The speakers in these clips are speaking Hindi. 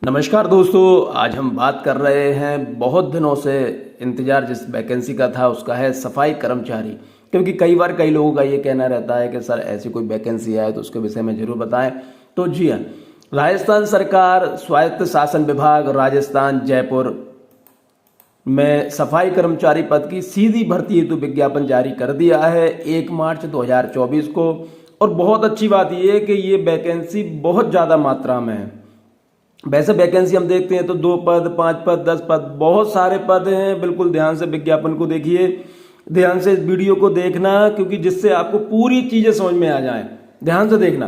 नमस्कार दोस्तों, आज हम बात कर रहे हैं बहुत दिनों से इंतजार जिस वैकेंसी का था उसका है सफाई कर्मचारी। क्योंकि कई बार कई लोगों का ये कहना रहता है कि सर ऐसी कोई वैकेंसी आए तो उसके विषय में जरूर बताएं। तो जी हाँ, राजस्थान सरकार स्वायत्त शासन विभाग राजस्थान जयपुर में सफाई कर्मचारी पद की सीधी भर्ती हेतु विज्ञापन जारी कर दिया है 1 मार्च 2024 को। और बहुत अच्छी बात यह है कि ये वैकेंसी बहुत ज़्यादा मात्रा में है। वैसे वैकेंसी हम देखते हैं तो 2 पद, 5 पद, 10 पद, बहुत सारे पद हैं। बिल्कुल ध्यान से विज्ञापन को देखिए, ध्यान से इस वीडियो को देखना, क्योंकि जिससे आपको पूरी चीजें समझ में आ जाएं। ध्यान से देखना,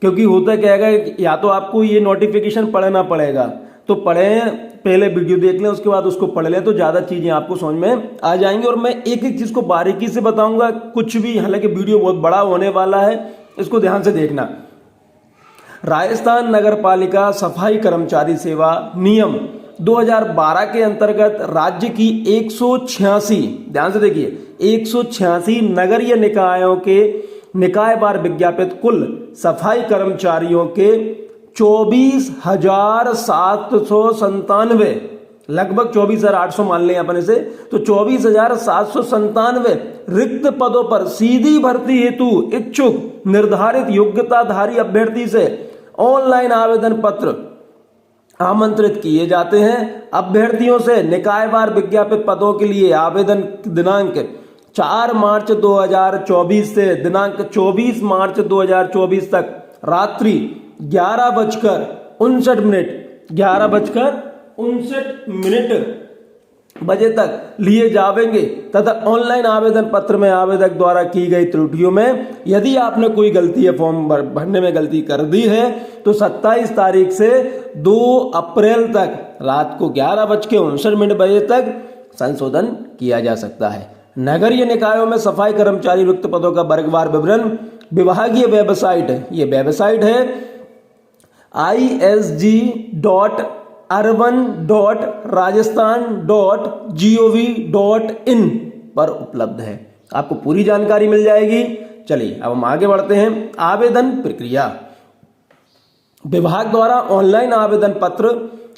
क्योंकि होता क्या है, या तो आपको ये नोटिफिकेशन पढ़ना पड़ेगा, तो पढ़ें, पहले वीडियो देख लें, उसके बाद उसको पढ़ लें, तो ज्यादा चीजें आपको समझ में आ जाएंगी। और मैं एक एक चीज को बारीकी से बताऊंगा, कुछ भी, हालांकि वीडियो बहुत बड़ा होने वाला है, इसको ध्यान से देखना। राजस्थान नगर पालिका सफाई कर्मचारी सेवा नियम 2012 के अंतर्गत राज्य की 186, ध्यान से देखिए, 186 नगरीय निकायों के निकायवार विज्ञापित कुल सफाई कर्मचारियों के 24,797, लगभग 24,800 मान लें अपन इसे, तो 24,797 रिक्त पदों पर सीधी भर्ती हेतु इच्छुक निर्धारित योग्यताधारी अभ्यर्थी से ऑनलाइन आवेदन पत्र आमंत्रित किए जाते हैं। अभ्यर्थियों से निकायवार विज्ञापित पदों के लिए आवेदन दिनांक 4 मार्च 2024 से दिनांक 24 मार्च 2024 तक रात्रि 11:59 बजे तक लिए जावेंगे तथा ऑनलाइन आवेदन पत्र में आवेदक द्वारा की गई त्रुटियों में यदि आपने कोई गलती है, फॉर्म भरने में गलती कर दी है, तो 27 तारीख से 2 अप्रैल तक रात को 11:59 बजे तक संशोधन किया जा सकता है। नगरीय निकायों में सफाई कर्मचारी रिक्त पदों का वर्गवार विवरण विभागीय वेबसाइट है, ये वेबसाइट है isg.urban.rajasthan.gov.in पर उपलब्ध है, आपको पूरी जानकारी मिल जाएगी। चलिए अब हम आगे बढ़ते हैं। आवेदन प्रक्रिया, विभाग द्वारा ऑनलाइन आवेदन पत्र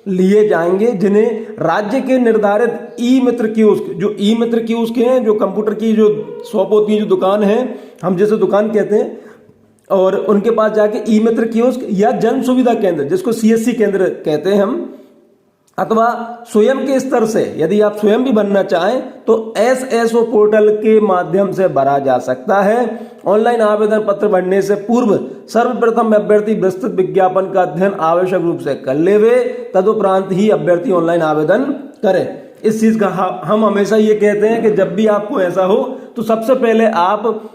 लिए जाएंगे जिन्हें राज्य के निर्धारित ई मित्र कियोस्क, जो ई मित्र कियोस्क हैं, जो कंप्यूटर की जो शॉप होती है, जो दुकान है, हम जैसे दुकान कहते हैं, और उनके पास जाके ई मित्र कियोस्क या जन सुविधा केंद्र, जिसको सीएससी केंद्र कहते हैं हम, अथवा स्वयं के स्तर से यदि आप स्वयं भी बनना चाहें तो एसएसओ पोर्टल के माध्यम से भरा जा सकता है। ऑनलाइन आवेदन पत्र भरने से पूर्व सर्वप्रथम अभ्यर्थी विस्तृत विज्ञापन का अध्ययन आवश्यक रूप से कर लेवे, तदुपरांत ही अभ्यर्थी ऑनलाइन आवेदन करे। इस चीज का हम हमेशा ये कहते हैं कि जब भी आपको ऐसा हो तो सबसे पहले आप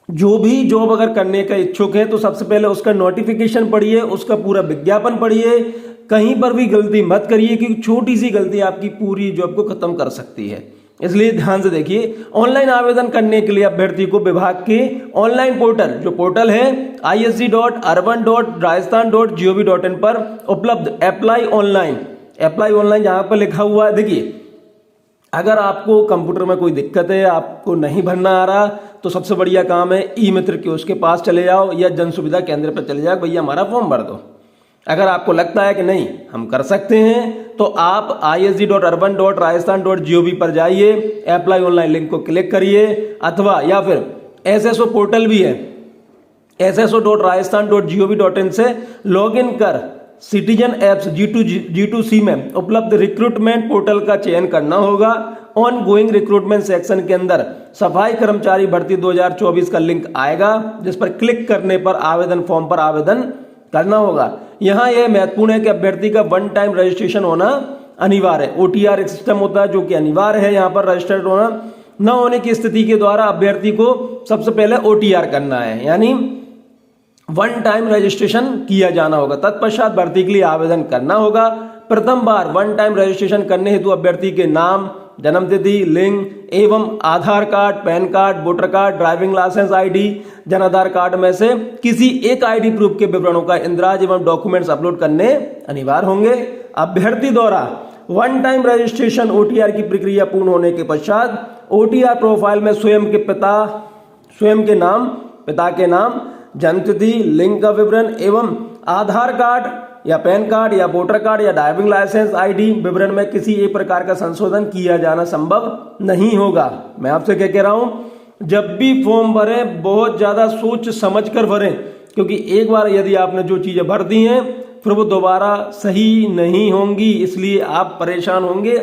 जो भी जॉब अगर करने का इच्छुक है तो सबसे पहले उसका नोटिफिकेशन पढ़िए, उसका पूरा विज्ञापन पढ़िए, कहीं पर भी गलती मत करिए, क्योंकि छोटी सी गलती आपकी पूरी जॉब को खत्म कर सकती है। इसलिए ध्यान से देखिए। ऑनलाइन आवेदन करने के लिए अभ्यर्थी को विभाग के ऑनलाइन पोर्टल, जो पोर्टल है isg.urban.rajasthan.gov.in पर उपलब्ध अप्लाई ऑनलाइन जहां पर लिखा हुआ है, देखिए, अगर आपको कंप्यूटर में कोई दिक्कत है, आपको नहीं भरना आ रहा, तो सबसे बढ़िया काम है ई मित्र के उसके पास चले जाओ या जन सुविधा केंद्र पर चले जाओ, भैया हमारा फॉर्म भर दो। अगर आपको लगता है कि नहीं हम कर सकते हैं तो आप isg.urban.rajasthan.gov पर जाइए, अप्लाई ऑनलाइन लिंक को क्लिक करिए, अथवा या फिर एसएसओ पोर्टल भी है, sso.rajasthan.gov.in से लॉगिन कर सिटीजन एप्स G2C में उपलब्ध रिक्रूटमेंट पोर्टल का चयन करना होगा। ऑन गोइंग रिक्रूटमेंट सेक्शन के अंदर सफाई कर्मचारी भर्ती 2024 का लिंक आएगा, जिस पर क्लिक करने पर आवेदन फॉर्म पर आवेदन करना होगा। यहाँ यह महत्वपूर्ण है कि अभ्यर्थी का 1 टाइम रजिस्ट्रेशन होना अनिवार्य है। OTR एक सिस्टम होता है जो कि अनिवार्य है यहाँ पर रजिस्टर्ड होना। न होने की स्थिति के द्वारा अभ्यर्थी को सबसे पहले OTR करना है, यानी 1 टाइम रजिस्ट्रेशन किया जाना होगा। तत्पश्चात भर्ती के लिए आवेदन करना होगा। प्रथम बार 1 टाइम रजिस्ट्रेशन करने हेतु अभ्यर्थी के नाम, जन्मतिथि, लिंग एवं Aadhaar card, PAN card, voter card, driving licence ID, जन आधार कार्ड में से किसी एक आईडी प्रूफ के विवरणों का इंद्राज एवं डॉक्यूमेंट्स अपलोड करने अनिवार्य होंगे। अभ्यर्थी द्वारा 1 टाइम रजिस्ट्रेशन OTR की प्रक्रिया पूर्ण होने के पश्चात OTR प्रोफाइल में स्वयं के नाम, पिता के नाम, जन्मतिथि, लिंग का विवरण एवं आधार कार्ड या पैन कार्ड या वोटर कार्ड या ड्राइविंग लाइसेंस आईडी विवरण में किसी एक प्रकार का संशोधन किया जाना संभव नहीं होगा। मैं आपसे क्या कह रहा हूं, जब भी फॉर्म भरें बहुत ज्यादा सोच समझ कर भरें, क्योंकि एक बार यदि आपने जो चीजें भर दी हैं फिर वो दोबारा सही नहीं होंगी, इसलिए आप परेशान होंगे।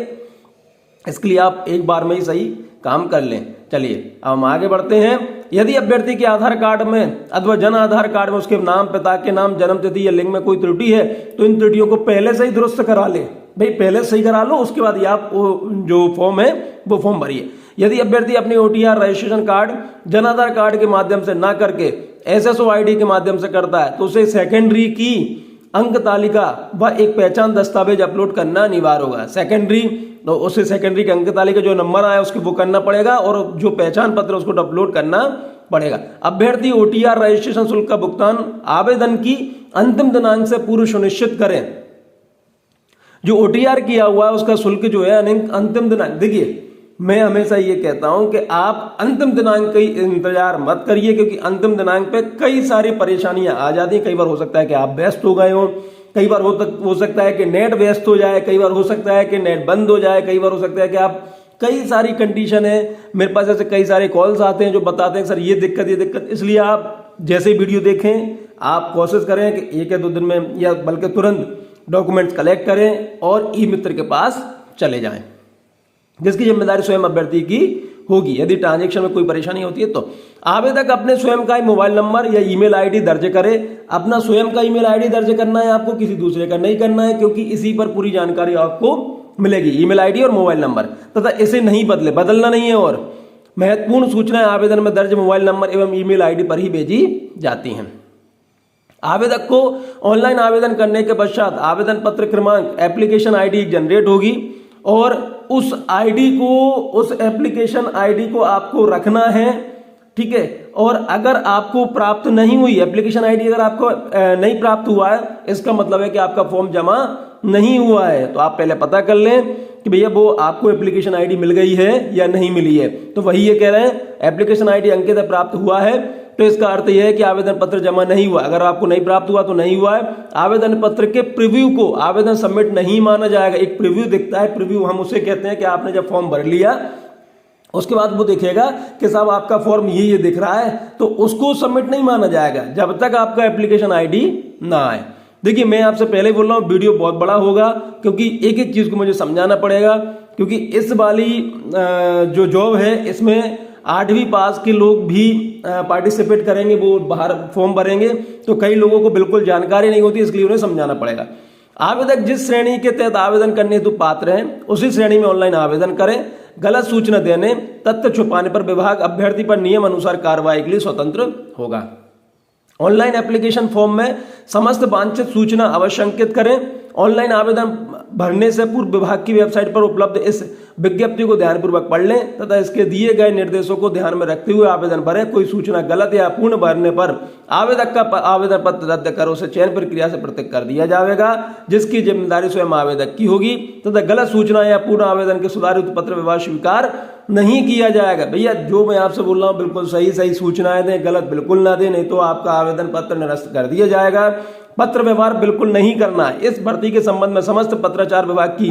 इसके लिए आप एक बार में ही सही काम कर लें। चलिए अब हम आगे बढ़ते हैं। यदि अभ्यर्थी के आधार कार्ड में अथवा जन आधार कार्ड में उसके नाम, पिता के नाम, जन्म तिथि या लिंग में कोई त्रुटि है तो इन त्रुटियों को पहले से ही दुरुस्त करा ले। भाई पहले सही करा लो, उसके बाद ये आप जो फॉर्म है वो फॉर्म भरिए। यदि अभ्यर्थी अपनी OTR रजिस्ट्रेशन कार्ड जन आधार कार्ड के माध्यम से ना करके SSO ID के माध्यम से करता है तो उसे सेकेंडरी की अंक तालिका व एक पहचान दस्तावेज अपलोड करना अनिवार्य होगा। सेकेंडरी तो उसे सेकेंडरी के अंक तालिका जो नंबर आया उसके वो करना पड़ेगा और जो पहचान पत्र उसको अपलोड करना पड़ेगा। अभ्यर्थी OTR रजिस्ट्रेशन शुल्क का भुगतान आवेदन की अंतिम दिनांक से पूर्व सुनिश्चित करें। जो OTR किया हुआ है उसका शुल्क जो है अंतिम दिनांक, देखिए मैं हमेशा ये कहता हूं कि आप अंतिम दिनांक का इंतजार मत करिए, क्योंकि अंतिम दिनांक पे कई सारी परेशानियां आ जाती हैं। कई बार हो सकता है कि आप व्यस्त हो गए हो, कई बार हो सकता है कि नेट व्यस्त हो जाए, कई बार हो सकता है कि नेट बंद हो जाए, कई बार हो सकता है कि आप कई सारी कंडीशन है। मेरे पास ऐसे कई सारे कॉल्स आते हैं जो बताते हैं सर ये दिक्कत। इसलिए आप जैसे वीडियो देखें आप कोशिश करें कि 1 या 2 दिन में या बल्कि तुरंत डॉक्यूमेंट्स कलेक्ट करें और ई मित्र के पास चले जाएं, जिसकी जिम्मेदारी स्वयं अभ्यर्थी की होगी। यदि ट्रांजैक्शन में कोई परेशानी होती है तो आवेदक अपने स्वयं का मोबाइल नंबर या ईमेल आईडी दर्ज करे। अपना स्वयं का ईमेल आईडी दर्ज करना है आपको, किसी दूसरे का नहीं करना है, क्योंकि इसी पर पूरी जानकारी आपको मिलेगी, ईमेल आईडी और मोबाइल नंबर तथा इसे नहीं बदलना नहीं है। और महत्वपूर्ण सूचनाएं आवेदन में दर्ज मोबाइल नंबर एवं ईमेल आईडी पर ही भेजी जाती हैं। आवेदक को ऑनलाइन आवेदन करने के पश्चात आवेदन पत्र क्रमांक एप्लीकेशन आईडी जनरेट होगी और उस आईडी को, उस एप्लीकेशन आईडी को आपको रखना है, ठीक है। और अगर आपको प्राप्त नहीं हुई एप्लीकेशन आईडी, अगर आपको नहीं प्राप्त हुआ है, इसका मतलब है कि आपका फॉर्म जमा नहीं हुआ है। तो आप पहले पता कर लें कि भैया वो आपको एप्लीकेशन आईडी मिल गई है या नहीं मिली है। तो वही ये कह रहे हैं एप्लीकेशन आईडी अंकित प्राप्त हुआ है, तो इसका अर्थ यह है कि आवेदन पत्र जमा नहीं हुआ। अगर आपको नहीं प्राप्त हुआ तो नहीं हुआ है। आवेदन पत्र के प्रीव्यू को आवेदन सबमिट नहीं माना जाएगा। एक प्रीव्यू दिखता है, प्रीव्यू हम उसे कहते हैं कि आपने जब फॉर्म भर लिया उसके बाद वो देखेगा कि साहब आपका फॉर्म ये दिख रहा है, तो उसको सबमिट नहीं माना जाएगा जब तक आपका एप्लीकेशन आईडी ना आए। देखिए मैं आपसे पहले बोल रहा हूँ वीडियो बहुत बड़ा होगा, क्योंकि एक एक चीज को मुझे समझाना पड़ेगा, क्योंकि इस वाली जो जॉब है इसमें 8वीं पास के लोग भी पार्टिसिपेट करेंगे, वो बाहर फॉर्म भरेंगे, तो कई लोगों को बिल्कुल जानकारी नहीं होती, इसलिए उन्हें समझाना पड़ेगा। आवेदक जिस श्रेणी के तहत आवेदन करने हेतु पात्र हैं उसी श्रेणी में ऑनलाइन आवेदन करें। गलत सूचना देने, तथ्य छुपाने पर विभाग अभ्यर्थी पर नियम अनुसार कार्रवाई के लिए स्वतंत्र होगा। ऑनलाइन एप्लीकेशन फॉर्म में समस्त वांछित सूचना अवश्य अंकित करें। ऑनलाइन आवेदन भरने से पूर्व विभाग की वेबसाइट पर उपलब्ध इस विज्ञप्ति को ध्यानपूर्वक पढ़ लें तथा इसके दिए गए निर्देशों को ध्यान में रखते हुए आवेदन भरें। कोई सूचना गलत या अपूर्ण भरने पर आवेदक का आवेदन पत्र रद्द कर उसे चयन प्रक्रिया से पृथक कर दिया जाएगा, जिसकी जिम्मेदारी स्वयं आवेदक की होगी तथा गलत सूचना या पूर्ण आवेदन के सुधारित पत्र विभाग स्वीकार नहीं किया जाएगा। भैया जो मैं आपसे बोल रहा हूँ बिल्कुल सही सही सूचनाएं दें, गलत बिल्कुल ना दें, नहीं तो आपका आवेदन पत्र निरस्त कर दिया जाएगा। पत्र व्यवहार बिल्कुल नहीं करना है। इस भर्ती के संबंध में समस्त पत्राचार विभाग की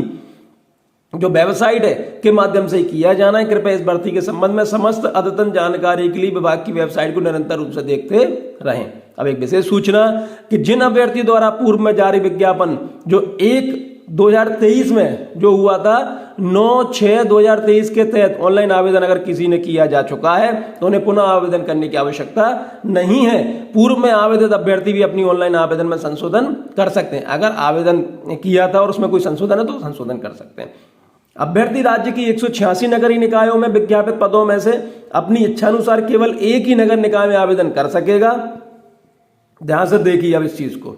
जो वेबसाइट है के माध्यम से किया जाना है। कृपया इस भर्ती के संबंध में समस्त अद्यतन जानकारी के लिए विभाग की वेबसाइट को निरंतर रूप से देखते रहें। अब एक विशेष सूचना कि जिन अभ्यर्थी द्वारा पूर्व में जारी विज्ञापन जो 1/2023 में जो हुआ था 9/6/2023 के तहत ऑनलाइन आवेदन अगर किसी ने किया जा चुका है तो उन्हें पुनः आवेदन करने की आवश्यकता नहीं है। पूर्व में आवेदित अभ्यर्थी भी अपनी ऑनलाइन आवेदन में संशोधन कर सकते हैं। अगर आवेदन किया था और उसमें कोई संशोधन है तो संशोधन कर सकते हैं। अभ्यर्थी राज्य की 186 नगरीय निकायों में विज्ञापित पदों में से अपनी इच्छानुसार केवल एक ही नगर निकाय में आवेदन कर सकेगा। ध्यान से देखिए अब इस चीज को,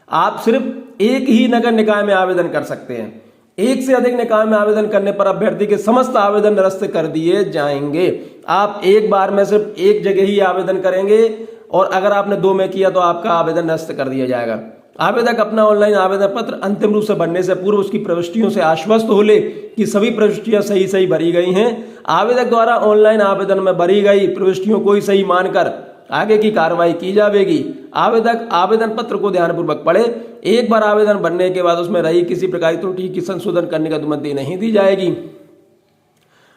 आप सिर्फ एक ही नगर निकाय में आवेदन कर सकते हैं। एक से अधिक निकाय में आवेदन करने पर अभ्यर्थी के समस्त आवेदन निरस्त कर दिए जाएंगे। आप एक बार में सिर्फ एक जगह ही आवेदन करेंगे और अगर आपने 2 में किया तो आपका आवेदन निरस्त कर दिया जाएगा। आवेदक अपना ऑनलाइन आवेदन पत्र अंतिम रूप से भरने से पूर्व उसकी प्रविष्टियों से आश्वस्त हो ले कि सभी प्रविष्टियां सही सही भरी गई हैं। आवेदक द्वारा ऑनलाइन आवेदन में भरी गई प्रविष्टियों को ही सही मानकर आगे की कार्रवाई की जाएगी। आवेदक आवेदन पत्र को ध्यानपूर्वक पढ़े। एक बार आवेदन भरने के बाद उसमें रही किसी प्रकार की त्रुटि की संशोधन करने की अनुमति नहीं दी जाएगी।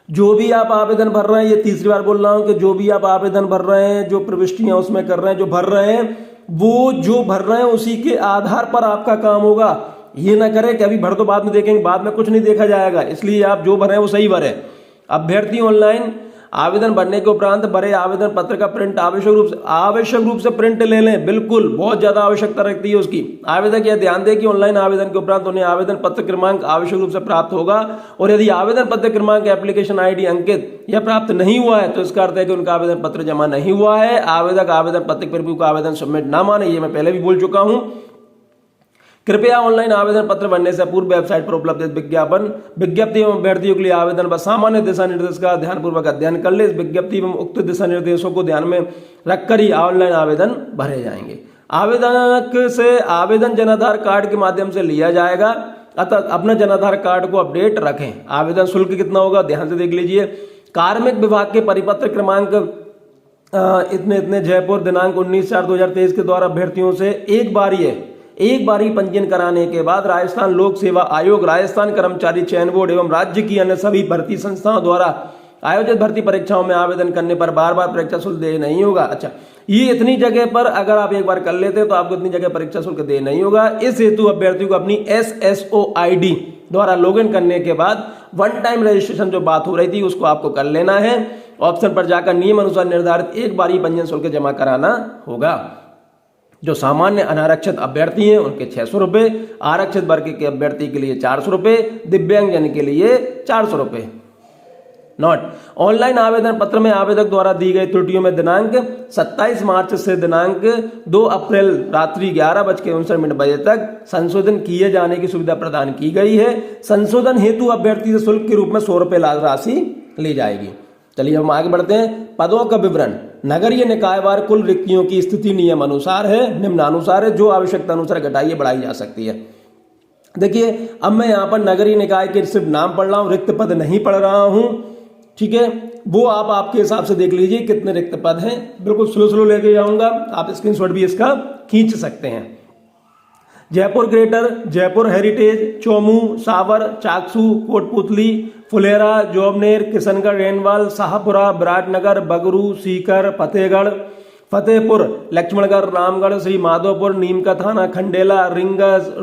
जो भी आप आवेदन भर रहे हैं, ये तीसरी बार बोल रहा हूं कि जो भी आप आवेदन भर रहे हैं, जो प्रविष्टियां उसमें कर रहे हैं, जो भर रहे हैं, वो जो भर रहे हैं उसी के आधार पर आपका काम होगा। ये ना करें कि अभी भर दो बाद में देखेंगे, बाद में कुछ नहीं देखा जाएगा। इसलिए आप जो भरें वो सही भरें। अभ्यर्थी ऑनलाइन आवेदन भरने के उपरांत भरे आवेदन पत्र का प्रिंट आवश्यक रूप से प्रिंट ले लें। बिल्कुल, बहुत ज्यादा आवश्यकता रहती है उसकी। आवेदक यह ध्यान दें कि ऑनलाइन आवेदन के उपरांत उन्हें आवेदन पत्र क्रमांक आवश्यक रूप से प्राप्त होगा, और यदि आवेदन पत्र क्रमांक एप्लीकेशन आईडी अंकित या प्राप्त नहीं हुआ है तो इसका अर्थ है कि उनका आवेदन पत्र जमा नहीं हुआ है। आवेदक आवेदन पत्र प्रिव्यू का आवेदन सबमिट ना माने, ये मैं पहले भी बोल चुका हूं। कृपया ऑनलाइन आवेदन पत्र भरने से पूर्व वेबसाइट पर उपलब्ध विज्ञप्ति एवं अभ्यर्थियों के लिए आवेदन व सामान्य दिशा निर्देश का ध्यानपूर्वक अध्ययन कर ले। इस विज्ञप्ति एवं उक्त दिशा निर्देशों को ध्यान में रखकर ही ऑनलाइन आवेदन भरे जाएंगे। आवेदक से आवेदन जनाधार कार्ड के माध्यम से लिया जाएगा, अतः अपना जनाधार कार्ड को अपडेट रखें। आवेदन शुल्क कितना होगा ध्यान से देख लीजिए। कार्मिक विभाग के परिपत्र क्रमांक इतने जयपुर दिनांक 19/4/2023 के द्वारा अभ्यर्थियों से एक बारी पंजीयन कराने के बाद राजस्थान लोक सेवा आयोग, राजस्थान कर्मचारी चयन बोर्ड एवं राज्य की अन्य सभी भर्ती संस्थाओं द्वारा आयोजित भर्ती परीक्षाओं में आवेदन करने पर बार बार परीक्षा शुल्क दे नहीं होगा। अच्छा, ये इतनी जगह पर अगर आप एक बार कर लेते हैं तो आपको इतनी जगह परीक्षा शुल्क दे नहीं होगा। इस हेतु अभ्यर्थियों को अपनी SSO ID द्वारा लॉगिन करने के बाद वन टाइम रजिस्ट्रेशन जो बात हो रही थी उसको आपको कर लेना है। ऑप्शन पर जाकर नियम अनुसार निर्धारित एक बार ही पंजीयन शुल्क जमा कराना होगा। जो सामान्य अनारक्षित अभ्यर्थी हैं उनके 600 रुपये, आरक्षित वर्ग के अभ्यर्थी के लिए 400 रुपये, दिव्यांगजन के लिए 400 रुपये। नोट, ऑनलाइन आवेदन पत्र में आवेदक द्वारा दी गई त्रुटियों में दिनांक 27 मार्च से दिनांक 2 अप्रैल रात्रि 11:59 बजे तक संशोधन किए जाने की सुविधा प्रदान की गई है। संशोधन हेतु अभ्यर्थी से शुल्क के रूप में 100 रुपये राशि ली जाएगी। चलिए हम आगे बढ़ते हैं। पदों का विवरण नगरीय निकायवार कुल रिक्तियों की स्थिति नियम अनुसार है, निम्नानुसार है, जो आवश्यकता अनुसार घटाई बढ़ाई जा सकती है। देखिए, अब मैं यहाँ पर नगरीय निकाय के सिर्फ नाम पढ़ रहा हूँ, रिक्त पद नहीं पढ़ रहा हूँ, ठीक है। वो आप आपके हिसाब से देख लीजिए कितने रिक्त पद हैं। बिल्कुल स्लो लेके जाऊंगा, आप स्क्रीनशॉट भी इसका खींच सकते हैं। जयपुर ग्रेटर, जयपुर हेरिटेज, चौमू, सावर, चाकसू, कोटपुतली, फुलेरा, जोबनेर, किशनगढ़, रेनवाल, शाहपुरा, विराटनगर, बगरू, सीकर, फतेहपुर, लक्ष्मणगढ़, रामगढ़, श्री माधोपुर, नीम का थाना, खंडेला, रिंगस,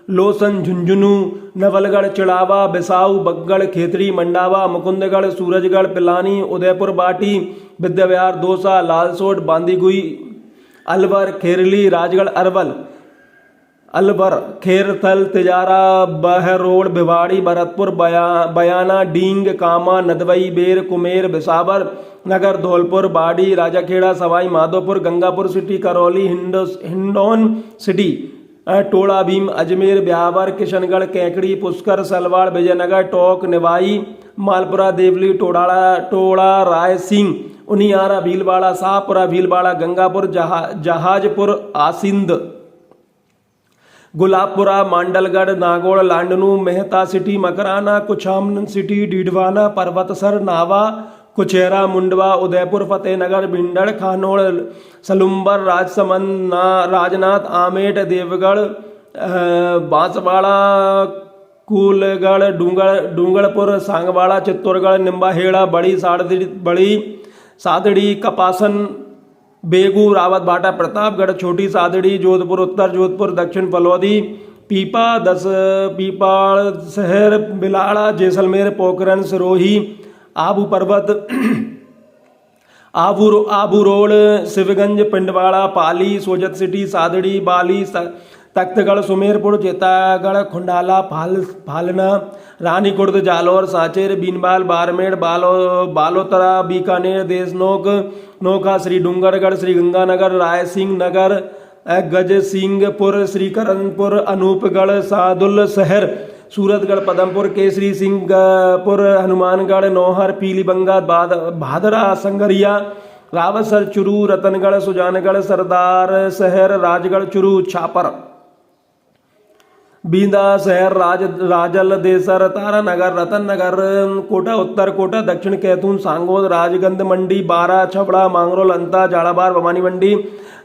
लोसन, झुंझुनू, नवलगढ़, चिड़ावा, बिसाऊ, बगड़, खेतरी, मंडावा, मुकुंदगढ़, सूरजगढ़, पिलानी, उदयपुर, बाटी, विद्याविहार, दौसा, लालसोट, बांदीकुई, अलवर, खेरली, राजगढ़, अलवर, खेरथल, तिजारा, बहरोड, भिवाड़ी, भरतपुर, बयाना, डींग, कामा, नदवई, बेर, कुमेर, बिसावर नगर, धौलपुर, बाड़ी, राजाखेड़ा, सवाई माधोपुर, गंगापुर सिटी, करौली, हिंडौन सिटी, टोड़ा भीम, अजमेर, ब्यावर, किशनगढ़, कैकड़ी, पुष्कर, सलवाड़, विजयनगर, टोक, निवाई, मालपुरा, देवली, टोड़ा, रायसिंह, उनियारा, भीलवाड़ा, शाहपुरा, भीलवाड़ा, गंगापुर, जहाजपुर, आसिंद, गुलाबपुरा, मांडलगढ़, नागौड़, लांडनू, मेहता सिटी, मकराना, कुछामन सिटी, डीडवाना, पर्वतसर, नावा, कुचेरा, मुंडवा, उदयपुर, फतेहनगर, भिंडर, खानोड़, सलुम्बर, राजसमंद, राजनाथ, आमेट, देवगढ़, बांसवाड़ा, कूलगढ़, डूंगरपुर, सांगवाड़ा, चित्तौड़गढ़, निम्बाहेड़ा, बड़ी सादड़ी, कपासन, बेगू, रावत भाटा, प्रतापगढ़, छोटी सादड़ी, जोधपुर उत्तर, जोधपुर दक्षिण, फलौदी, पीपा, 10 पीपाड़ शहर, बिलाड़ा, जैसलमेर, पोखरन, सिरोही, आबू पर्वत, आबू रोड, शिवगंज, पिंडवाड़ा, पाली, सोजत सिटी, सादड़ी, बाली, तख्तगढ़, सुमेरपुर, चित्तागढ़, खुंडाला, फालना, रानी कुर्द, जालौर, सांचेर, बीनबाल, बारमेड़, बालोतरा, बीकानेर, देशनोक, नोखा, श्री डूंगरगढ़, श्री गंगानगर, रायसिंह नगर, गज सिंहपुर, श्रीकरणपुर, अनूपगढ़, सादुल शहर, सूरतगढ़, पदमपुर, केसरी सिंहपुर, हनुमानगढ़, नौहर, पीलीबंगा, भादरा, संगरिया, रावतसर, चुरू, रतनगढ़, सुजानगढ़, सरदार शहर, राजगढ़, चुरू, छापर, बींदा शहर, राजल, देसर, तारानगर, रतन नगर, कोटा उत्तर, कोटा दक्षिण, कैथून, सांगोद, राजगंज मंडी, बारा, छबड़ा, मांगरोल, अंता, जाड़ाबार, भवानी मंडी,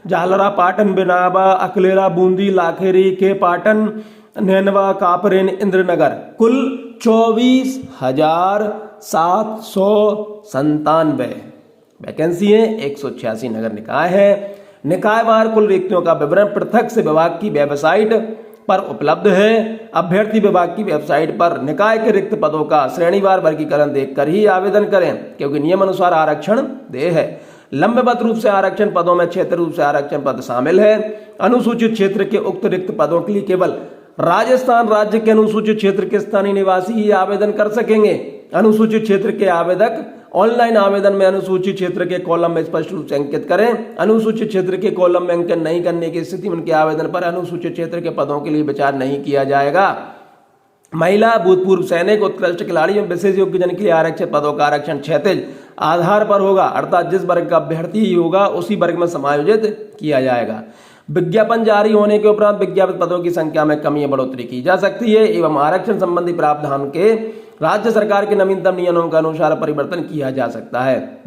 जालरा, पाटन, बिनाबा, अकलेरा, बूंदी, लाखेरी के पाटन, नैनवा, कापरेन, इंद्रनगर। कुल 24,797 वैकेंसी है। 186 नगर निकाय है। निकायवार कुल रिक्तियों का विवरण पृथक से विभाग की वेबसाइट पर उपलब्ध है। अभ्यर्थी विभाग की वेबसाइट पर निकाय के रिक्त पदों का श्रेणीवार वर्गीकरण देखकर ही आवेदन करें, क्योंकि नियम अनुसार आरक्षण देय है। लंबवत रूप से आरक्षण पदों में क्षेत्र रूप से आरक्षण पद शामिल है। अनुसूचित क्षेत्र के उक्त रिक्त पदों के लिए केवल राजस्थान राज्य के अनुसूचित क्षेत्र के स्थानीय निवासी ही आवेदन कर सकेंगे। अनुसूचित क्षेत्र के आवेदक ऑनलाइन आवेदन में अनुसूचित क्षेत्र के कॉलम में स्पष्ट रूप से अंकित करें। अनुसूचित क्षेत्र के कॉलम में अंकन नहीं करने की स्थिति में उनके आवेदन पर अनुसूचित क्षेत्र के पदों के लिए विचार नहीं किया जाएगा। महिला, भूतपूर्व सैनिक, उत्कृष्ट खिलाड़ी एवं विशेष योग्यजन के लिए आरक्षित पदों का आरक्षण क्षैतिज आधार पर होगा, अर्थात जिस वर्ग का अभ्यर्थी होगा उसी वर्ग में समायोजित किया जाएगा। विज्ञापन जारी होने के उपरांत विज्ञापित पदों की संख्या में कमी या बढ़ोतरी की जा सकती है एवं आरक्षण संबंधी प्रावधान के राज्य सरकार के नवीनतम नियमों के अनुसार परिवर्तन किया जा सकता है।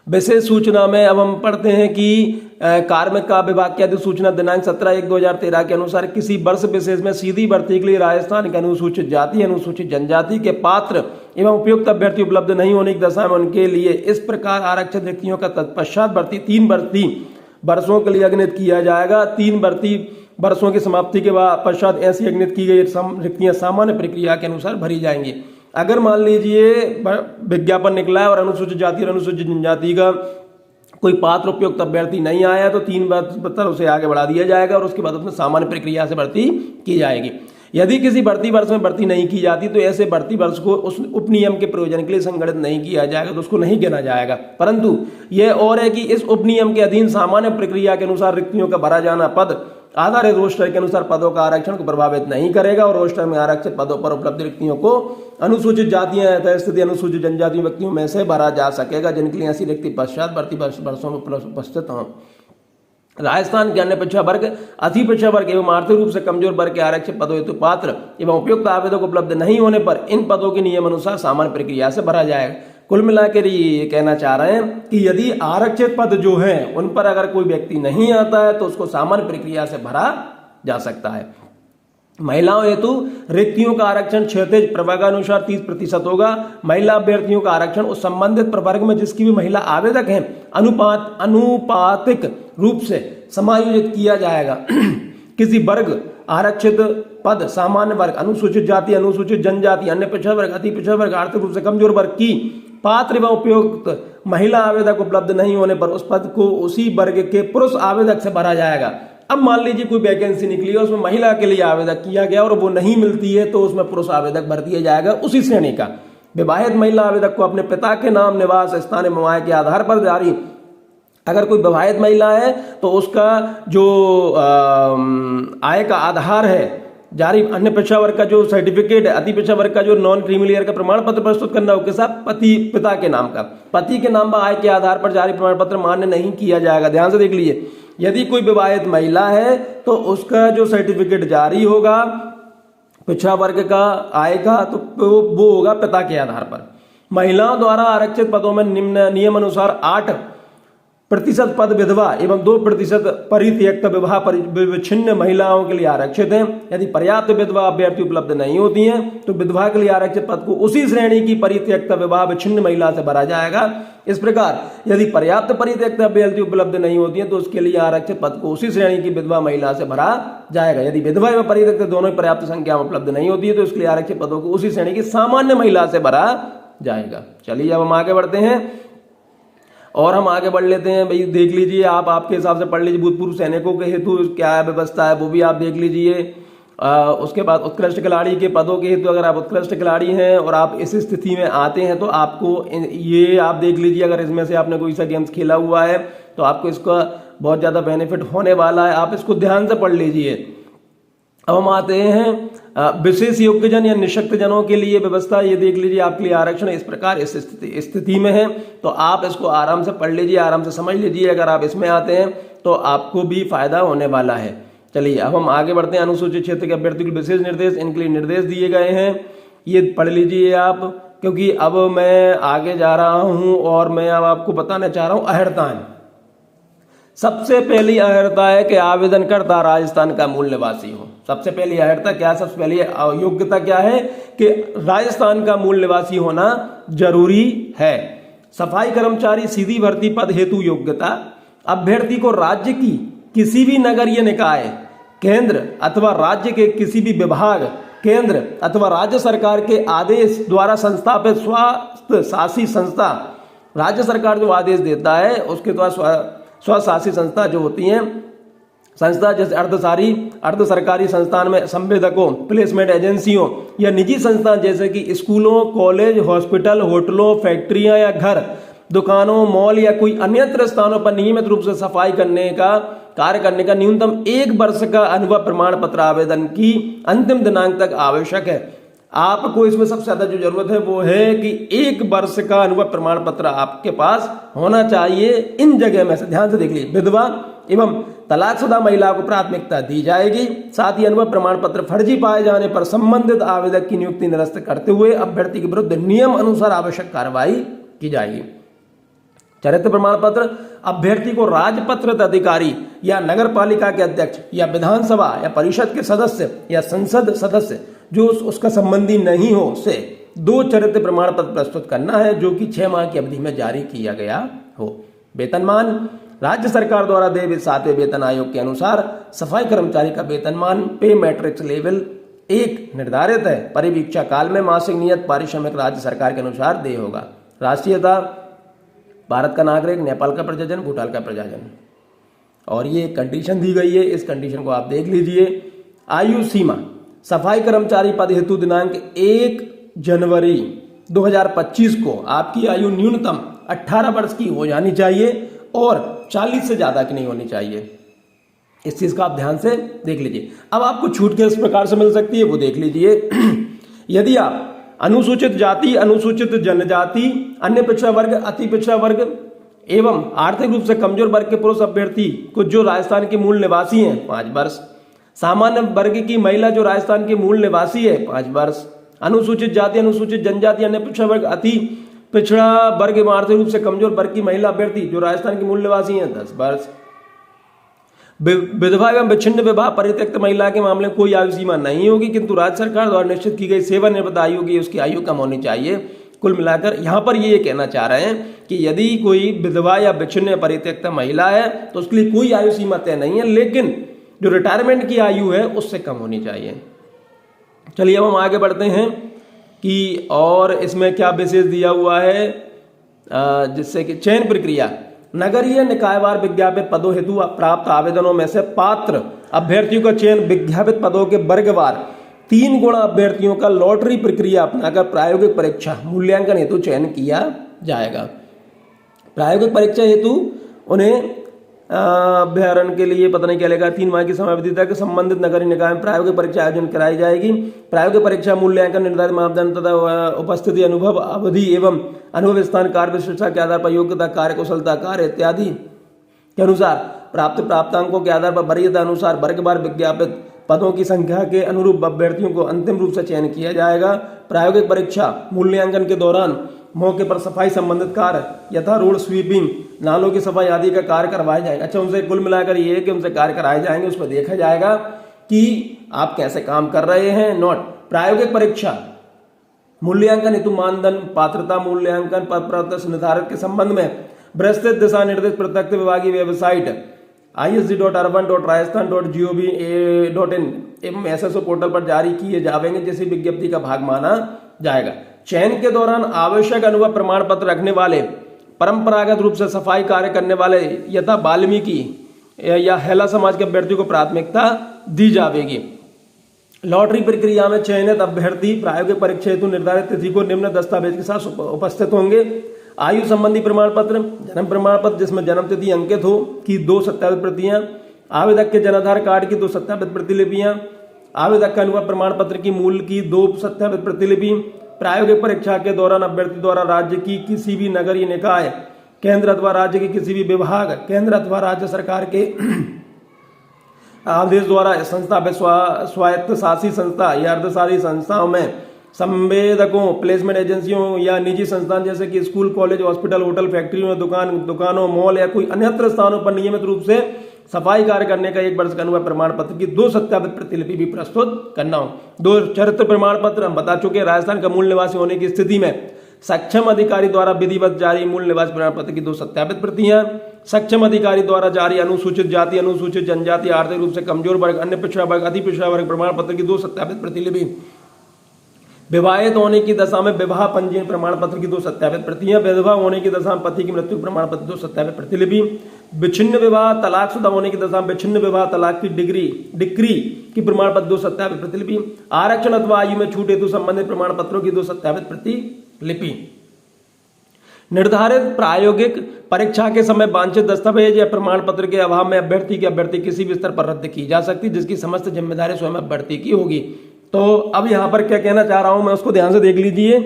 विशेष सूचना में अब हम पढ़ते हैं कि कार्मिक का विभाग की अधिसूचना दिनांक 17/1/2013 के अनुसार किसी वर्ष विशेष में सीधी भर्ती के लिए राजस्थान के अनुसूचित जाति, अनुसूचित जनजाति के पात्र एवं उपयुक्त अभ्यर्थी उपलब्ध नहीं होने की दशा में उनके लिए इस प्रकार आरक्षित रिक्तियों का तत्पश्चात भर्ती 3 भर्ती वर्षों के लिए अग्नित किया जाएगा। 3 भर्ती वर्षों की समाप्ति के बाद पश्चात ऐसी अग्नित की गई रिक्तियां सामान्य प्रक्रिया के अनुसार भरी जाएंगी। अगर मान लीजिए विज्ञापन निकला है और अनुसूचित जाति और अनुसूचित जनजाति का कोई पात्र उपयुक्त अभ्यर्थी नहीं आया तो 3 बार उसे आगे बढ़ा दिया जाएगा और उसके बाद उसमें सामान्य प्रक्रिया से भर्ती की जाएगी। यदि किसी भर्ती वर्ष में भर्ती नहीं की जाती तो ऐसे भर्ती वर्ष को उस उपनियम के प्रयोजन के लिए संगठित नहीं किया जाएगा तो उसको नहीं गिना जाएगा। परंतु यह और है कि इस उपनियम के अधीन सामान्य प्रक्रिया के अनुसार रिक्तियों का भरा जाना पद आधारित रोस्टर के अनुसार पदों का आरक्षण को प्रभावित नहीं करेगा और रोस्टर में आरक्षित पदों पर उपलब्ध रिक्तियों को अनुसूचित जातियां तथा स्थिति अनुसूचित जनजाति व्यक्तियों में से भरा जा सकेगा जिनके लिए ऐसी रिक्ति पश्चात भर्ती वर्षों में उपस्थित हों। राजस्थान के अन्य पिछड़ा वर्ग, अति पिछड़ा वर्ग एवं आर्थिक रूप से कमजोर वर्ग के आरक्षित पदों हेतु पात्र एवं उपयुक्त आवेदक उपलब्ध नहीं होने पर इन पदों के नियम अनुसार सामान्य प्रक्रिया से भरा जाएगा। कुल मिलाकर ये कहना चाह रहे हैं कि यदि आरक्षित पद जो है उन पर अगर कोई व्यक्ति नहीं आता है तो उसको सामान्य प्रक्रिया से भरा जा सकता है। महिलाओं हेतु रिक्तियों का आरक्षण क्षैतिज प्रवर्गानुसार 30% होगा। महिला अभ्यर्थियों का आरक्षण उस संबंधित प्रवर्ग में जिसकी भी महिला आवेदक है अनुपातिक रूप से समायोजित किया जाएगा। किसी वर्ग आरक्षित पद, सामान्य वर्ग, अनुसूचित जाति, अनुसूचित जनजाति, अन्य पिछड़ा वर्ग, अति पिछड़ा वर्ग, आर्थिक रूप से कमजोर वर्ग की पात्र एवं उपयुक्त महिला आवेदक उपलब्ध नहीं होने पर उस पद को उसी वर्ग के पुरुष आवेदक से भरा जाएगा। अब मान लीजिए कोई वैकेंसी निकली है उसमें महिला के लिए आवेदक किया गया और वो नहीं मिलती है तो उसमें पुरुष आवेदक भर दिया जाएगा उसी श्रेणी का। विवाहित महिला आवेदक को अपने पिता के नाम, निवास स्थान, मुआय के आधार पर जारी, अगर कोई विवाहित महिला है तो उसका जो आय का आधार है जारी, अन्य पिछड़ा वर्ग का जो सर्टिफिकेट है, अति पिछड़ा वर्ग का जो नॉन क्रीमी लेयर का प्रमाण पत्र प्रस्तुत करना उसके साथ पिता के नाम का, पति के नाम पर आय के आधार पर जारी प्रमाण पत्र मान्य नहीं किया जाएगा। ध्यान से देख लीजिए, यदि कोई विवाहित महिला है तो उसका जो सर्टिफिकेट जारी होगा पिछड़ा वर्ग का आय का तो वो होगा पिता के आधार पर। महिलाओं द्वारा आरक्षित पदों में निम्न नियम अनुसार 8% पद विधवा एवं 2% परित्यक्त विवाह विच्छिन्न महिलाओं के लिए आरक्षित हैं। यदि पर्याप्त विधवा अभ्यर्थी उपलब्ध नहीं होती हैं तो विधवा के लिए आरक्षित पद को उसी श्रेणी की परित्यक्त विवाह विच्छिन्न महिला से भरा जाएगा। इस प्रकार यदि पर्याप्त परित्यक्त अभ्यर्थी उपलब्ध नहीं होती है तो उसके लिए आरक्षित पद को उसी श्रेणी की विधवा महिला से भरा जाएगा। यदि विधवा एवं परित्यक्त दोनों ही पर्याप्त संख्या में उपलब्ध नहीं होती है तो उसके लिए आरक्षित पदों को उसी श्रेणी की सामान्य महिला से भरा जाएगा। चलिए अब हम आगे बढ़ते हैं और हम आगे बढ़ लेते हैं। भाई देख लीजिए, आप आपके हिसाब से पढ़ लीजिए, भूतपूर्व सैनिकों के हेतु क्या व्यवस्था है वो भी आप देख लीजिए। उसके बाद उत्कृष्ट खिलाड़ी के पदों के हेतु अगर आप उत्कृष्ट खिलाड़ी हैं और आप इस स्थिति में आते हैं तो आपको ये आप देख लीजिए, अगर इसमें से आपने कोई सा गेम्स खेला हुआ है तो आपको इसका बहुत ज़्यादा बेनिफिट होने वाला है, आप इसको ध्यान से पढ़ लीजिए। अब हम आते हैं विशेष योग्यजन या निःशक्त जनों के लिए व्यवस्था। ये देख लीजिए, आपके लिए आरक्षण इस प्रकार इस स्थिति में है तो आप इसको आराम से पढ़ लीजिए, आराम से समझ लीजिए। अगर आप इसमें आते हैं तो आपको भी फायदा होने वाला है। चलिए अब हम आगे बढ़ते हैं। अनुसूचित क्षेत्र के अभ्यर्थी को विशेष निर्देश, इनके लिए निर्देश दिए गए हैं, ये पढ़ लीजिए आप, क्योंकि अब मैं आगे जा रहा हूं और मैं अब आपको बताना चाह रहा हूं अहर्ताएं। सबसे पहली अहर्ता है कि आवेदनकर्ता राजस्थान का मूल निवासी हो। सबसे पहली अहर्ता क्या, सबसे पहली योग्यता क्या है कि राजस्थान का मूल निवासी होना जरूरी है। सफाई कर्मचारी सीधी भर्ती पद हेतु योग्यता, अभ्यर्थी को राज्य की किसी भी नगरीय निकाय, केंद्र अथवा राज्य के किसी भी विभाग, केंद्र अथवा राज्य सरकार के आदेश द्वारा संस्थापित स्वास्थ्य शासी संस्था, राज्य सरकार जो आदेश देता है उसके द्वारा स्वशासी संस्था जो होती हैं संस्था, जैसे अर्ध सरकारी संस्थान में संवेदकों, प्लेसमेंट एजेंसियों या निजी संस्था जैसे कि स्कूलों, कॉलेज, हॉस्पिटल, होटलों, फैक्ट्रियां या घर, दुकानों, मॉल या कोई अन्यत्र स्थानों पर नियमित रूप से सफाई कार्य करने का न्यूनतम 1 वर्ष का अनुभव प्रमाण पत्र आवेदन की अंतिम दिनांक तक आवश्यक है। आपको इसमें सबसे ज्यादा जो जरूरत है वो है कि 1 वर्ष का अनुभव प्रमाण पत्र आपके पास होना चाहिए। इन जगह में से ध्यान से देख लीजिए, विधवा एवं तलाकशुदा महिला को प्राथमिकता दी जाएगी। साथ ही अनुभव प्रमाण पत्र फर्जी पाए जाने पर संबंधित आवेदक की नियुक्ति निरस्त करते हुए अभ्यर्थी के विरुद्ध नियम अनुसार आवश्यक कार्रवाई की जाएगी। चरित्र प्रमाण पत्र, अभ्यर्थी को राजपत्रित अधिकारी या नगर पालिका के अध्यक्ष या विधानसभा या परिषद के सदस्य या संसद सदस्य जो उसका संबंधी नहीं हो से 2 चरित्र प्रमाण पत्र प्रस्तुत करना है, जो कि 6 माह की अवधि में जारी किया गया हो। वेतनमान, राज्य सरकार द्वारा देय 7वें वेतन आयोग के अनुसार सफाई कर्मचारी का वेतनमान पे मैट्रिक्स लेवल 1 निर्धारित है। परिवीक्षा काल में मासिक नियत पारिश्रमिक राज्य सरकार के अनुसार देय होगा। राष्ट्रीयता, भारत का नागरिक, नेपाल का प्रजनन, भूटान का प्रजनन, और ये कंडीशन दी गई है, इस कंडीशन को आप देख लीजिए। आयु सीमा, सफाई कर्मचारी पद हेतु दिनांक 1 जनवरी 2025 को आपकी आयु न्यूनतम 18 वर्ष की हो जानी चाहिए और 40 से ज्यादा की नहीं होनी चाहिए। इस चीज का आप ध्यान से देख लीजिए। अब आपको छूट किस प्रकार से मिल सकती है वो देख लीजिए। यदि आप अनुसूचित जाति, अनुसूचित जनजाति, अन्य पिछड़ा वर्ग, अति पिछड़ा वर्ग एवं आर्थिक रूप से कमजोर वर्ग के पुरुष अभ्यर्थी को जो राजस्थान के मूल निवासी हैं 5 वर्ष, सामान्य वर्ग की महिला जो राजस्थान के मूल निवासी है 5 वर्ष, अनुसूचित जाति, अनुसूचित जनजाति, अन्य पिछड़ा वर्ग, अति पिछड़ा वर्ग एवं आर्थिक रूप से कमजोर वर्ग की महिला अभ्यर्थी जो राजस्थान के मूल निवासी हैं 10 वर्ष। विधवा एवं विच्छिन्न विवाह परित्यक्त महिला के मामले में कोई आयु सीमा नहीं होगी, किंतु राज्य सरकार द्वारा निश्चित की गई सेवानिवृत्त आयु की उसकी आयु कम होनी चाहिए। कुल मिलाकर यहाँ पर ये कहना चाह रहे हैं कि यदि कोई विधवा या विच्छिन्न या परित्यक्त महिला है तो उसके लिए कोई आयु सीमा तय नहीं है, लेकिन जो रिटायरमेंट की आयु है उससे कम होनी चाहिए। चलिए अब हम आगे बढ़ते हैं कि और इसमें क्या विशेष दिया हुआ है, जिससे कि चयन प्रक्रिया, नगरीय निकायवार विज्ञापित पदों हेतु प्राप्त आवेदनों में से पात्र अभ्यर्थियों का चयन विज्ञापित पदों के वर्गवार 3 गुणा अभ्यर्थियों का लॉटरी प्रक्रिया अपनाकर प्रायोगिक परीक्षा मूल्यांकन हेतु चयन किया जाएगा। प्रायोगिक परीक्षा हेतु उन्हें अभ्यारण के लिए पता नहीं क्या लेगा 3 माह की समयावधि तक संबंधित नगरीय निकाय में प्रायोगिक परीक्षा आयोजन कराई जाएगी। प्रायोगिक परीक्षा मूल्यांकन निर्धारित मापदंड तथा उपस्थिति, अनुभव अवधि एवं अनुभव स्थान, कार्य विशिष्टता के आधार पर योग्यता, कार्य कुशलता, कार्य इत्यादि के अनुसार प्राप्तांकों के आधार पर वरीयता अनुसार वर्गवार विज्ञापित पदों की संख्या के अनुरूप अभ्यर्थियों को अंतिम रूप से चयन किया जाएगा। प्रायोगिक परीक्षा मूल्यांकन के दौरान मौके पर सफाई संबंधित कार्य यथा रोड स्वीपिंग, नालों की सफाई आदि का कार्य करवाए जाएंगे। अच्छा, उनसे कुल मिलाकर ये है कि उनसे कार्य कराए जाएंगे, उस पर देखा जाएगा कि आप कैसे काम कर रहे हैं। नोट, प्रायोगिक परीक्षा मूल्यांकन हेतु मानदंड, पात्रता मूल्यांकन पद निर्धारित के संबंध में विस्तृत दिशा निर्देश प्रत्यक्ष विभागीय वेबसाइट isg.urban.rajasthan.gov.in एवं SSO पोर्टल पर जारी किए जाएंगे, जैसी विज्ञप्ति का भाग माना जाएगा। चयन के दौरान आवश्यक अनुभव प्रमाण पत्र रखने वाले, परंपरागत रूप से सफाई कार्य करने वाले यथा वाल्मीकि या हेला समाज के अभ्यर्थियों को प्राथमिकता दी जाएगी। लॉटरी प्रक्रिया में चयनित अभ्यर्थी प्रायोगिक परीक्षा हेतु निर्धारित तिथि को निम्न दस्तावेज के साथ उपस्थित होंगे। आयु संबंधी प्रमाण पत्र, जन्म प्रमाण पत्र जिसमें जन्म तिथि अंकित हो की 2 सत्यापित प्रतियां, आवेदक के जनाधार कार्ड की 2 सत्यापित प्रतिलिपियां, आवेदक का अनुभव प्रमाण पत्र की मूल की 2 सत्यापित प्रतिलिपि। प्रायोगिक परीक्षा के दौरान अभ्यर्थी द्वारा राज्य की किसी भी नगरीय निकाय, केंद्र अथवा राज्य के किसी भी विभाग, केंद्र अथवा राज्य सरकार के आदेश द्वारा संस्था व स्वायत्त शासी संस्था या अर्धशासी संस्थाओं में संवेदकों, प्लेसमेंट एजेंसियों या निजी संस्थान जैसे कि स्कूल, कॉलेज, हॉस्पिटल, होटल, फैक्ट्रियों, दुकानों, मॉल या कोई अन्यत्र स्थानों पर नियमित रूप से सफाई कार्य करने का 1 वर्ष का अनुभव प्रमाण पत्र की 2 सत्यापित प्रतिलिपि भी प्रस्तुत करना हो। 2 चरित्र प्रमाण पत्र हम बता चुके हैं। राजस्थान का मूल निवासी होने की स्थिति में सक्षम अधिकारी द्वारा विधिवत जारी मूल निवासी प्रमाण पत्र की 2 सत्यापित प्रतियां, सक्षम अधिकारी द्वारा जारी अनुसूचित जाति, अनुसूचित जनजाति, आर्थिक रूप से कमजोर वर्ग, अन्य पिछड़ा वर्ग, अति पिछड़ा वर्ग प्रमाण पत्र की 2 सत्यापित प्रतिलिपि, विवाहित होने की दशा में विवाह पंजीयन प्रमाण पत्र की 2 सत्यापित प्रतियां, विधवा होने की दशा में पति की मृत्यु प्रमाण पत्र 2 सत्यापित प्रतिलिपि, विच्छिन्न विवाह तलाकशुदा होने की दशा में विच्छिन्न विवाह तलाक की डिक्री की प्रमाण पत्र 2 सत्यापित प्रतिलिपि, आरक्षण अथवा आयु में छूट हेतु संबंधित प्रमाण पत्रों की 2 सत्यापित प्रतिलिपि। निर्धारित प्रायोगिक परीक्षा के समय वांछित दस्तावेज या प्रमाण पत्र के अभाव में अभ्यर्थी किसी भी स्तर पर रद्द की जा सकती, जिसकी समस्त जिम्मेदारी स्वयं अभ्यर्थी की होगी। तो अब यहां पर क्या कहना चाह रहा हूं मैं, उसको ध्यान से देख लीजिए।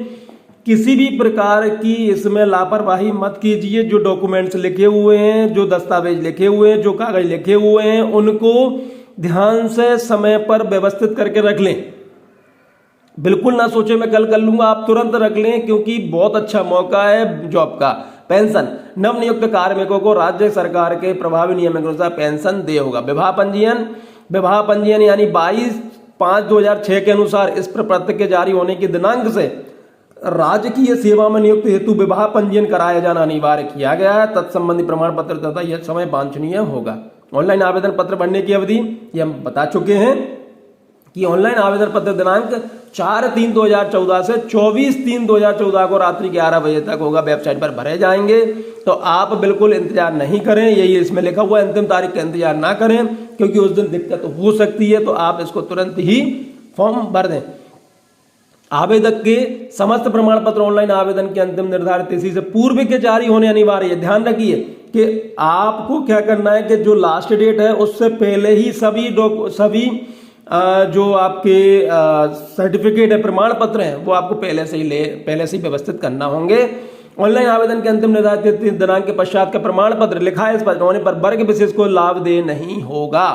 किसी भी प्रकार की इसमें लापरवाही मत कीजिए। जो डॉक्यूमेंट्स लिखे हुए हैं, जो दस्तावेज लिखे हुए हैं, जो कागज लिखे हुए हैं, उनको ध्यान से समय पर व्यवस्थित करके रख लें। बिल्कुल ना सोचे मैं कल कर लूंगा, आप तुरंत रख लें, क्योंकि बहुत अच्छा मौका है जॉब का। पेंशन, नवनियुक्त कार्मिकों को राज्य सरकार के प्रभावी नियम के अनुसार पेंशन दे होगा। विवाह पंजीयन यानी 22/5/2006 के अनुसार इस प्रपत्र के जारी होने की दिनांक से राजकीय सेवा में नियुक्त हेतु विवाह पंजीयन कराया जाना अनिवार्य किया गया है। तत्संबंधी प्रमाण पत्र तथा यह समय वांछनीय होगा। ऑनलाइन आवेदन पत्र भरने की अवधि ये हम बता चुके हैं कि ऑनलाइन आवेदन पत्र दिनांक 4/3/2014 से 24/3/2014 को रात्रि 11 बजे तक होगा, वेबसाइट पर भरे जाएंगे। तो आप बिल्कुल इंतजार नहीं करें, यही इसमें लिखा हुआ है, अंतिम तारीख का इंतजार ना करें, क्योंकि उस दिन दिक्कत हो सकती है। तो आप इसको तुरंत ही फॉर्म भर दें। आवेदक के समस्त प्रमाण पत्र ऑनलाइन आवेदन की अंतिम निर्धारित तिथि से पूर्व के जारी होने अनिवार्य है। ध्यान रखिए कि आपको क्या करना है कि जो लास्ट डेट है उससे पहले ही सभी जो आपके सर्टिफिकेट है, प्रमाण पत्र हैं, वो आपको पहले से ही व्यवस्थित करना होंगे। ऑनलाइन आवेदन के अंतिम निर्धारित दिनांक के पश्चात का प्रमाण पत्र लिखा है स्पष्ट होने पर वर्ग विशेष को लाभ दे नहीं होगा।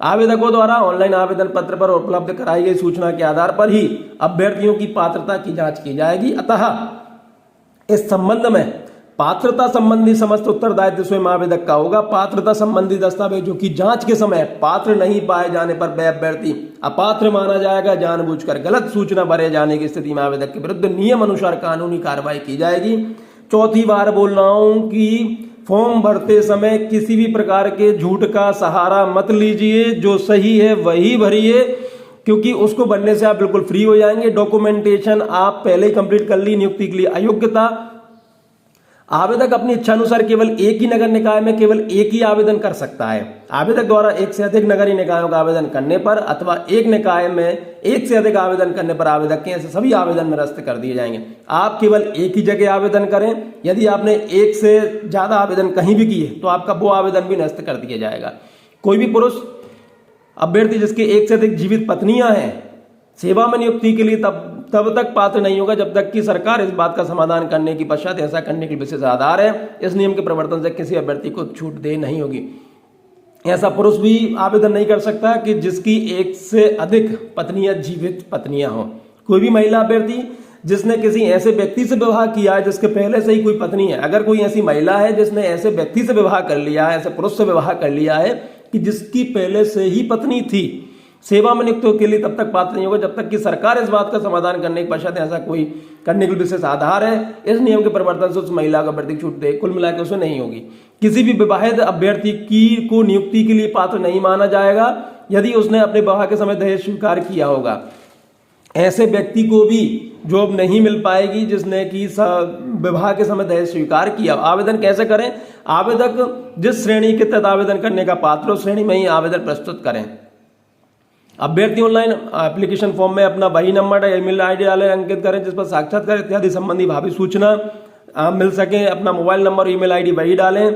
आवेदकों द्वारा ऑनलाइन आवेदन पत्र पर उपलब्ध कराई गई सूचना के आधार पर ही अभ्यर्थियों की पात्रता की जांच की जाएगी। अतः इस संबंध में पात्रता संबंधी समस्त उत्तरदायित्व स्वयं आवेदक का होगा। पात्रता संबंधी दस्तावेजों की जांच के समय पात्र नहीं पाए जाने पर वह अभ्यर्थी अपात्र माना जाएगा। जानबूझकर गलत सूचना भरे जाने की स्थिति में आवेदक के विरुद्ध नियम अनुसार कानूनी कार्रवाई की जाएगी। चौथी बार बोल रहा हूं कि फॉर्म भरते समय किसी भी प्रकार के झूठ का सहारा मत लीजिए। जो सही है वही भरिए, क्योंकि उसको भरने से आप बिल्कुल फ्री हो जाएंगे। डॉक्यूमेंटेशन आप पहले ही कंप्लीट कर ली। नियुक्ति के लिए अयोग्यता, आवेदक अपनी इच्छा अनुसार केवल एक ही नगर निकाय में केवल एक ही आवेदन कर सकता है। आवेदक द्वारा एक से अधिक नगरीय निकायों का आवेदन करने पर अथवा एक निकाय में एक से अधिक आवेदन करने पर आवेदक के ऐसे सभी आवेदन निरस्त कर दिए जाएंगे। आप केवल एक ही जगह आवेदन करें। यदि आपने एक से ज्यादा आवेदन कहीं भी किए तो आपका वो आवेदन भी निरस्त कर दिया जाएगा। कोई भी पुरुष अभ्यर्थी जिसके एक से अधिक जीवित पत्नियां हैं सेवा में नियुक्ति के लिए तब तक पात्र नहीं होगा जब तक कि सरकार इस बात का समाधान करने की पश्चात ऐसा करने के विशेष आधार है। इस नियम के प्रवर्तन से किसी अभ्यर्थी को छूट दे नहीं होगी। ऐसा पुरुष भी आवेदन नहीं कर सकता कि जिसकी एक से अधिक पत्नियां जीवित पत्नियां हो। कोई भी महिला अभ्यर्थी जिसने किसी ऐसे व्यक्ति से विवाह किया है जिसके पहले से ही कोई पत्नी है, अगर कोई ऐसी महिला है जिसने ऐसे व्यक्ति से विवाह कर लिया है, ऐसे पुरुष से विवाह कर लिया है कि जिसकी पहले से ही पत्नी थी, सेवा में नियुक्त के लिए तब तक पात्र नहीं होगा जब तक कि सरकार इस बात का समाधान करने के पश्चात ऐसा कोई करने के विशेष आधार है। इस नियम के प्रवर्तन से उस महिला को अभ्यर्थी छूट दे कुल मिलाकर उसे नहीं होगी। किसी भी विवाहित अभ्यर्थी को नियुक्ति के लिए पात्र नहीं माना जाएगा यदि उसने अपने विवाह के समय दहेज स्वीकार किया होगा। ऐसे व्यक्ति को भी जॉब नहीं मिल पाएगी जिसने कि विवाह के समय दहेज स्वीकार किया। आवेदन कैसे करें? आवेदक जिस श्रेणी के तहत आवेदन करने का पात्र उस श्रेणी में ही आवेदन प्रस्तुत करें। अभ्यर्थी ऑनलाइन एप्लीकेशन फॉर्म में अपना वही नंबर ईमेल आईडी डालें, अंकित करें जिस पर साक्षात्कार इत्यादि संबंधी भावी सूचना मिल सके। अपना मोबाइल नंबर ईमेल आईडी वही डालें।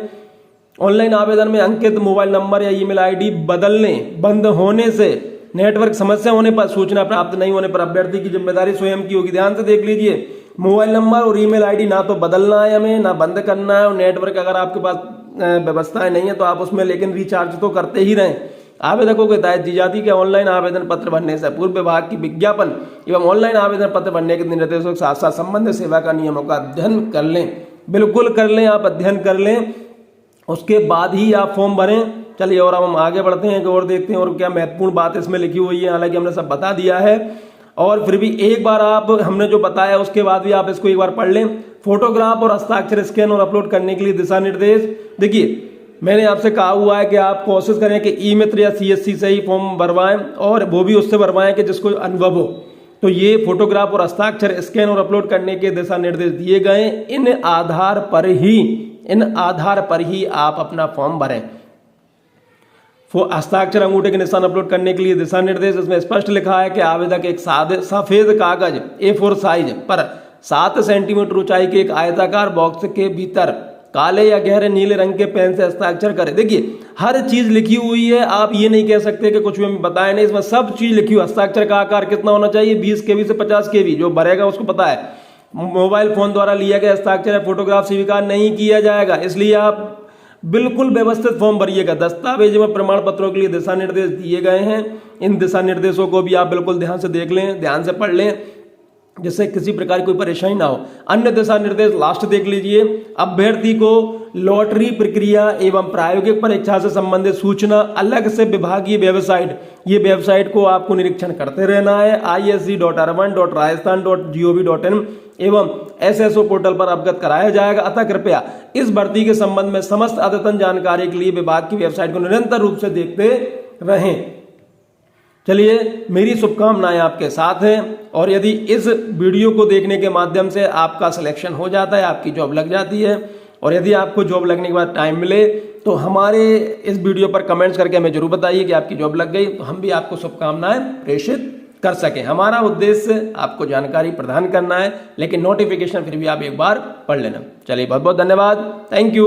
ऑनलाइन आवेदन में अंकित मोबाइल नंबर या ईमेल आईडी बदलने बंद होने से नेटवर्क समस्या होने पर सूचना प्राप्त नहीं होने पर अभ्यर्थी की जिम्मेदारी स्वयं की होगी। ध्यान से देख लीजिए, मोबाइल नंबर और ईमेल आईडी ना तो बदलना है हमें, ना बंद करना है। और नेटवर्क अगर आपके पास व्यवस्थाएं नहीं है तो आप उसमें लेकिन रिचार्ज तो करते ही रहें। आवेदकों को हिदायत दी जाती है कि ऑनलाइन आवेदन पत्र भरने से पूर्व विभाग की विज्ञापन एवं ऑनलाइन आवेदन पत्र भरने के निर्देशों के साथ साथ संबंधित सेवा का नियमों का अध्ययन कर लें। बिल्कुल कर लें, आप अध्ययन कर लें, उसके बाद ही आप फॉर्म भरें। चलिए और अब हम आगे बढ़ते हैं और देखते हैं और क्या महत्वपूर्ण बात इसमें लिखी हुई है। हालांकि हमने सब बता दिया है और फिर भी एक बार आप हमने जो बताया उसके बाद भी आप इसको एक बार पढ़ लें। फोटोग्राफ और हस्ताक्षर स्कैन और अपलोड करने के लिए दिशा निर्देश। देखिए मैंने आपसे कहा हुआ है कि आप कोशिश करें कि ई मित्र या CSC से ही फॉर्म भरवाएं और वो भी उससे भरवाएं कि जिसको अनुभव हो। तो ये फोटोग्राफ और हस्ताक्षर स्कैन और अपलोड करने के दिशा निर्देश दिए गए। इन आधार पर ही आप अपना फॉर्म भरें। हस्ताक्षर अंगूठे के निशान अपलोड करने के लिए दिशा निर्देश, इसमें स्पष्ट लिखा है कि आवेदक एक सफेद कागज A4 साइज पर 7 सेंटीमीटर ऊंचाई के एक आयताकार बॉक्स के भीतर काले या गहरे नीले रंग के पेन से हस्ताक्षर करें। देखिए हर चीज लिखी हुई है, आप ये नहीं कह सकते कि कुछ भी हमें बताया नहीं, इसमें सब चीज लिखी हुई। हस्ताक्षर का आकार कितना होना चाहिए, 20 KB से 50 KB, जो भरेगा उसको पता है। मोबाइल फोन द्वारा लिया गया हस्ताक्षर या फोटोग्राफ स्वीकार नहीं किया जाएगा, इसलिए आप बिल्कुल व्यवस्थित फॉर्म भरिएगा। दस्तावेज में प्रमाण पत्रों के लिए दिशा निर्देश दिए गए हैं। इन दिशा निर्देशों को भी आप बिल्कुल ध्यान से देख लें, ध्यान से पढ़ लें, जिससे किसी प्रकार की कोई परेशानी ना हो। अन्य दिशा निर्देश लास्ट देख लीजिए। अभ्यर्थी को लॉटरी प्रक्रिया एवं प्रायोगिक परीक्षा से संबंधित सूचना अलग से विभागीय वेबसाइट, ये वेबसाइट को आपको निरीक्षण करते रहना है। isc.arvan.rajasthan.gov.in एवं SSO पोर्टल पर अवगत कराया जाएगा। अतः कृपया इस भर्ती के संबंध में समस्त अद्यतन जानकारी के लिए विभाग की वेबसाइट को निरंतर रूप से देखते रहें। चलिए मेरी शुभकामनाएं आपके साथ हैं और यदि इस वीडियो को देखने के माध्यम से आपका सिलेक्शन हो जाता है, आपकी जॉब लग जाती है, और यदि आपको जॉब लगने के बाद टाइम मिले तो हमारे इस वीडियो पर कमेंट्स करके हमें जरूर बताइए कि आपकी जॉब लग गई, तो हम भी आपको शुभकामनाएं प्रेषित कर सकें। हमारा उद्देश्य आपको जानकारी प्रदान करना है, लेकिन नोटिफिकेशन फिर भी आप एक बार पढ़ लेना। चलिए बहुत बहुत धन्यवाद, थैंक यू।